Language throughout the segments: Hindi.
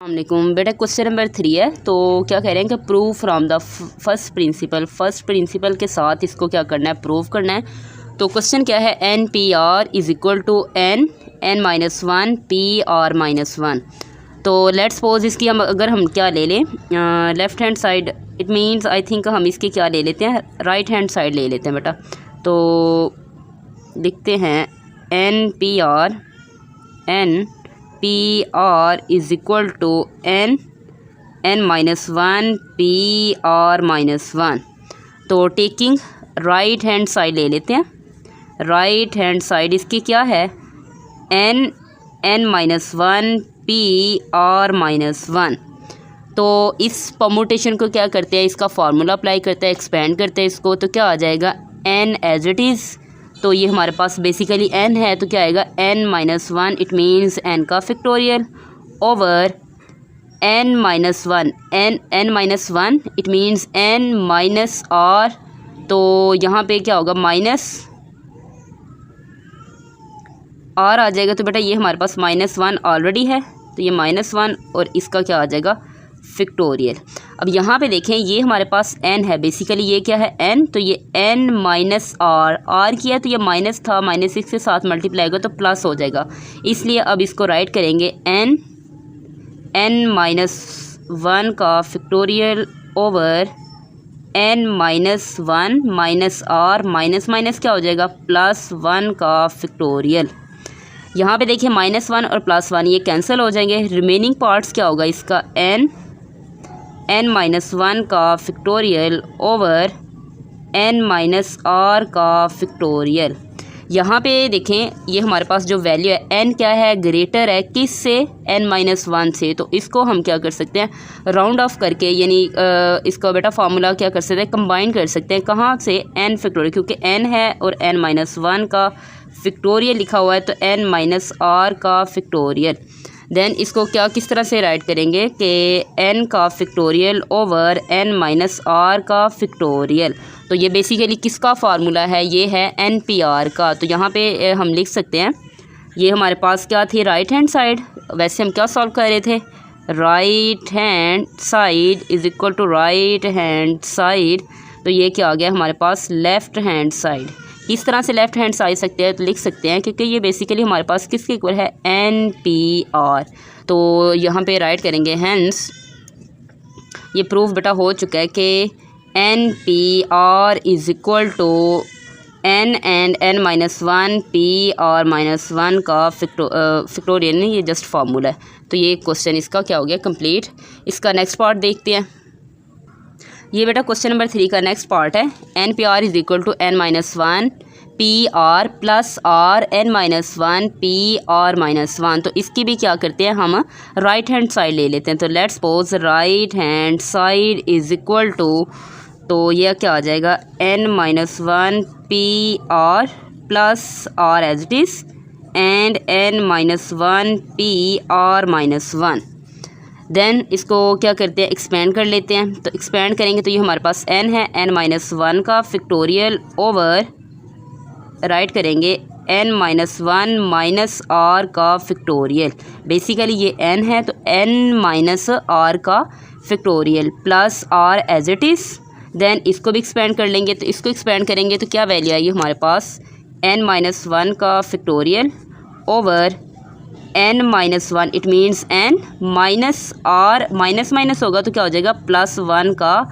अस्सलामुअलैकुम बेटा, क्वेश्चन नंबर 3 है। तो क्या कह रहे हैं कि prove from the first principle के साथ इसको क्या करना है, प्रूव करना है। तो क्वेश्चन क्या है, n P r is equal to n minus one P r minus one. तो लेट्स सपोज इसकी अगर हम क्या ले लें, left hand side, it means I think हम इसके क्या ले लेते हैं, राइट हैंड साइड ले लेते हैं बेटा। तो लिखते हैं n P r is equal to n minus one P r minus one. तो टेकिंग राइट हैंड साइड ले लेते हैं। राइट हैंड साइड इसकी क्या है, n minus one P r minus one. तो इस परमुटेशन को क्या करते हैं, इसका फार्मूला अप्लाई करते हैं, एक्सपेंड करते हैं इसको। तो क्या आ जाएगा, एन एज इट इज़। तो ये हमारे पास बेसिकली n है, तो क्या आएगा, n minus one, it means n का factorial over n minus one, n minus one, it means n minus r। तो यहाँ पे क्या होगा, माइनस r आ जाएगा। तो बेटा ये हमारे पास माइनस वन ऑलरेडी है, तो ये माइनस वन और इसका क्या आ जाएगा, फैक्टोरियल। अब यहाँ पे देखें, ये हमारे पास n है, बेसिकली ये क्या है, n। तो ये n माइनस r किया, तो ये माइनस था, माइनस सिक्स के साथ मल्टीप्लाई होगा तो प्लस हो जाएगा। इसलिए अब इसको राइट करेंगे n माइनस वन का factorial over n minus one minus r, minus minus क्या हो जाएगा, प्लस वन का फैक्टोरियल। यहाँ पे देखिए माइनस वन और प्लस वन ये कैंसिल हो जाएंगे। रिमेनिंग पार्ट्स क्या होगा इसका, n माइनस वन का factorial over n minus r का फैक्टोरियल। यहाँ पे देखें, ये हमारे पास जो वैल्यू है n क्या है, ग्रेटर है किस से, n माइनस वन से। तो इसको हम क्या कर सकते हैं, राउंड ऑफ करके, यानी इसका बेटा फार्मूला क्या कर सकते हैं, कंबाइन कर सकते हैं। कहाँ से, n फैक्टोरियल, क्योंकि n है और n माइनस वन का फैक्टोरियल लिखा हुआ है, तो n माइनस r का फैक्टोरियल। देन इसको क्या किस तरह से राइट करेंगे कि n का factorial over n minus r का फैक्टोरियल। तो ये बेसिकली किसका फार्मूला है, ये है एन पी आर का। तो यहाँ पे हम लिख सकते हैं, ये हमारे पास क्या थी, राइट हैंड साइड। वैसे हम क्या सॉल्व कर रहे थे, right hand side is equal to right hand side. तो ये क्या आ गया हमारे पास, लेफ़्ट हैंड साइड। किस तरह से लेफ़्ट हैंड साइड सकते हैं, तो लिख सकते हैं, क्योंकि ये बेसिकली हमारे पास किसके इक्वल है, एन पी आर। तो यहाँ पे राइट करेंगे, हैंस ये प्रूफ बेटा हो चुका है कि n P r is equal to n and n minus one P r minus one का फैक्टोरियल नहीं, ये जस्ट फार्मूला है। तो ये क्वेश्चन इसका क्या हो गया, कंप्लीट। इसका नेक्स्ट पार्ट देखते हैं। ये बेटा क्वेश्चन नंबर 3 का नेक्स्ट पार्ट है, n P r is equal to n minus one P r plus r n minus one P r minus one. तो इसकी भी क्या करते हैं, हम राइट हैंड साइड ले लेते हैं। तो let's suppose right hand side is equal to, तो यह क्या आ जाएगा, n minus one P r plus r as it is and n minus one P r minus one. Then इसको क्या करते हैं, एक्सपेंड कर लेते हैं। तो एक्सपेंड करेंगे तो ये हमारे पास n है, n माइनस वन का फैक्टोरियल ओवर राइट करेंगे n minus one minus r का फैक्टोरियल। बेसिकली ये n है, तो n माइनस r का factorial plus r as it is. Then इसको भी एक्सपेंड कर लेंगे, तो इसको एक्सपेंड करेंगे तो क्या वैल्यू आएगी हमारे पास, n माइनस वन का factorial over n minus one, it means n minus r, minus minus होगा तो क्या हो जाएगा, प्लस वन का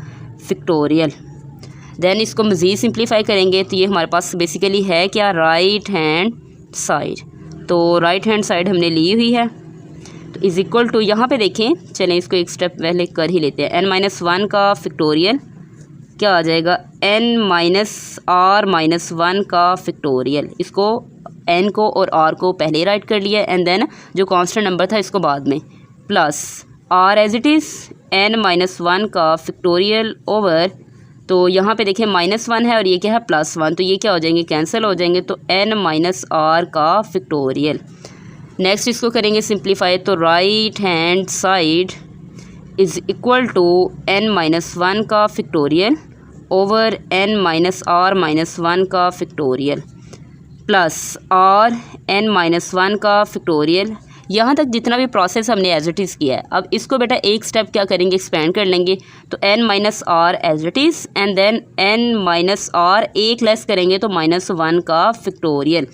फैक्टोरियल। देन इसको मज़ीद सिंप्लीफाई करेंगे तो ये हमारे पास बेसिकली है क्या, राइट हैंड साइड। तो राइट हैंड साइड हमने ली हुई है, तो इज़ इक्वल टू, यहाँ पे देखें, चलें इसको एक स्टेप पहले कर ही लेते हैं। n माइनस वन का फैक्टोरियल क्या आ जाएगा, n minus r minus one का फैक्टोरियल। इसको n को और r को पहले राइट कर लिया, एंड देन जो कांस्टेंट नंबर था इसको बाद में, plus r as it is n minus one का फैक्टोरियल ओवर, तो यहाँ पे देखिए माइनस वन है और ये क्या है, प्लस वन। तो ये क्या हो जाएंगे, कैंसिल हो जाएंगे। तो n माइनस r का फैक्टोरियल। नेक्स्ट इसको करेंगे सिंप्लीफाई, तो right hand side is equal to n minus one का factorial over n minus r minus one का factorial plus r n minus one का फैक्टोरियल। यहाँ तक जितना भी प्रोसेस हमने एज इट इज़ किया है, अब इसको बेटा एक स्टेप क्या करेंगे, एक्सपेंड कर लेंगे। तो n minus r as it is and then n minus r एक लेस करेंगे तो -1 का फैक्टोरियल।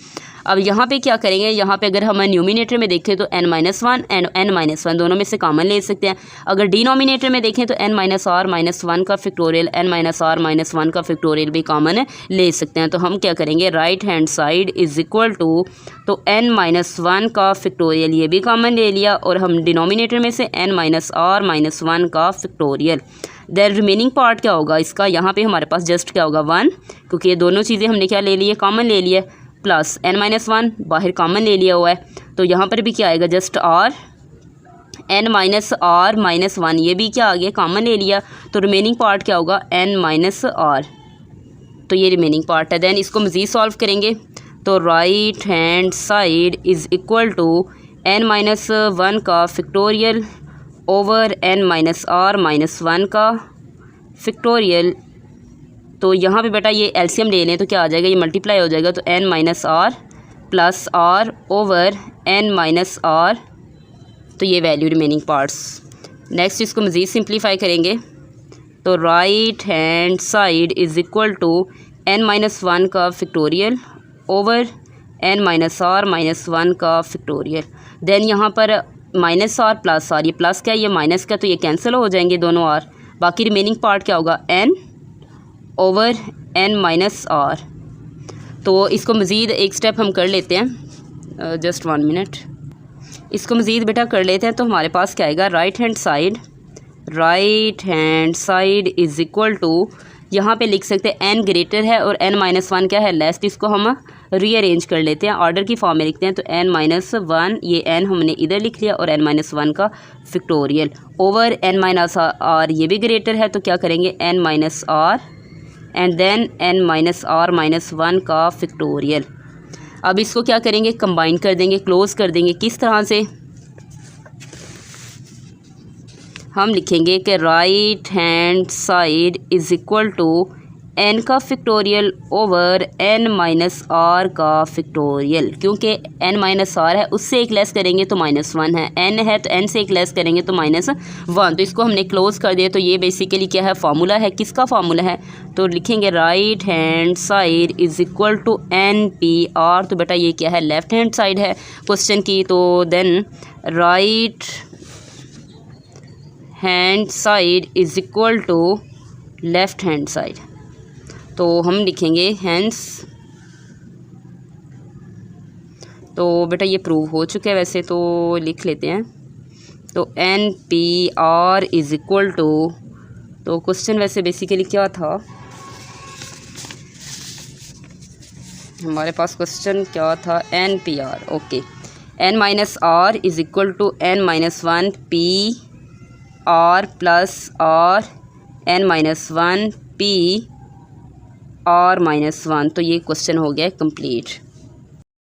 अब यहाँ पे क्या करेंगे, यहाँ पे अगर हम न्यूमिनेटर में देखें तो n-1 एंड n-1 दोनों में से कॉमन ले सकते हैं। अगर डिनोमिनेटर में देखें तो n माइनस आर -1 का फैक्टोरियल, n माइनस आर -1 का फैक्टोरियल भी कॉमन ले सकते हैं। तो हम क्या करेंगे, right hand side is equal to, तो n-1 का फैक्टोरियल ये भी कॉमन ले लिया और हम डिनोमिनेटर में से n माइनस आर -1 का फैक्टोरियल। देन रिमेनिंग पार्ट क्या होगा इसका, यहाँ पे हमारे पास जस्ट क्या होगा 1, क्योंकि ये दोनों चीज़ें हमने क्या ले ली है, कॉमन ले लिया, प्लस n-1 बाहर कॉमन ले लिया हुआ है। तो यहाँ पर भी क्या आएगा, just r, n minus are -1 ये भी क्या आ गया, कॉमन ले लिया। तो रिमेनिंग पार्ट क्या होगा, n माइनस आर, तो ये रिमेनिंग पार्ट है। देन इसको मज़ीद सॉल्व करेंगे तो right hand side is equal to n-1 का factorial over n minus are -1 का फैक्टोरियल। तो यहाँ पे बेटा ये एलसीएम ले लें तो क्या आ जाएगा, ये मल्टीप्लाई हो जाएगा। तो n minus r plus r over n minus r, तो ये वैल्यू रिमेनिंग पार्ट्स। नेक्स्ट इसको मज़ीद सिंप्लीफाई करेंगे तो right hand side is equal to n-1 का factorial over n minus are -1 का फैक्टोरियल। देन यहाँ पर माइनस आर प्लस आर, ये प्लस क्या है, ये माइनस का, तो ये कैंसिल हो जाएंगे दोनों आर। बाकी रिमेनिंग पार्ट क्या होगा, n over n minus r. तो इसको मज़ीद एक स्टेप हम कर लेते हैं, जस्ट 1 मिनट, इसको मज़ीद बेटा कर लेते हैं। तो हमारे पास क्या आएगा, right hand side is equal to, यहाँ पे लिख सकते हैं n ग्रेटर है और n-1 क्या है, लेस। इसको हम रीअरेंज कर लेते हैं, ऑर्डर की फॉर्म में लिखते हैं। तो n-1 ये n हमने इधर लिख लिया और n-1 का factorial over n minus R, ये भी ग्रेटर है, तो क्या करेंगे, n minus R and then n minus are -1 का फैक्टोरियल। अब इसको क्या करेंगे, कंबाइन कर देंगे, क्लोज कर देंगे। किस तरह से, हम लिखेंगे कि right hand side is equal to n का factorial over n minus R का फैक्टोरियल। क्योंकि n माइनस आर है, उससे एक लेस करेंगे तो -1 है, n है तो n से एक लेस करेंगे तो -1। तो इसको हमने क्लोज कर दिया। तो ये बेसिकली क्या है, फार्मूला है, किसका फार्मूला है, तो लिखेंगे right hand side is equal to NPR। तो बेटा ये क्या है, लेफ़्ट हैंड साइड है क्वेश्चन की। तो then right hand side is equal to left hand side. तो हम लिखेंगे हैंस, तो बेटा ये प्रूव हो चुका है वैसे, तो लिख लेते हैं। तो NPR इज़ इक्वल टू, तो क्वेश्चन वैसे बेसिकली क्या था, हमारे पास क्वेश्चन क्या था, NPR, okay, n minus R is equal to n-1 PR plus R n-1 PR -1। तो ये क्वेश्चन हो गया कंप्लीट।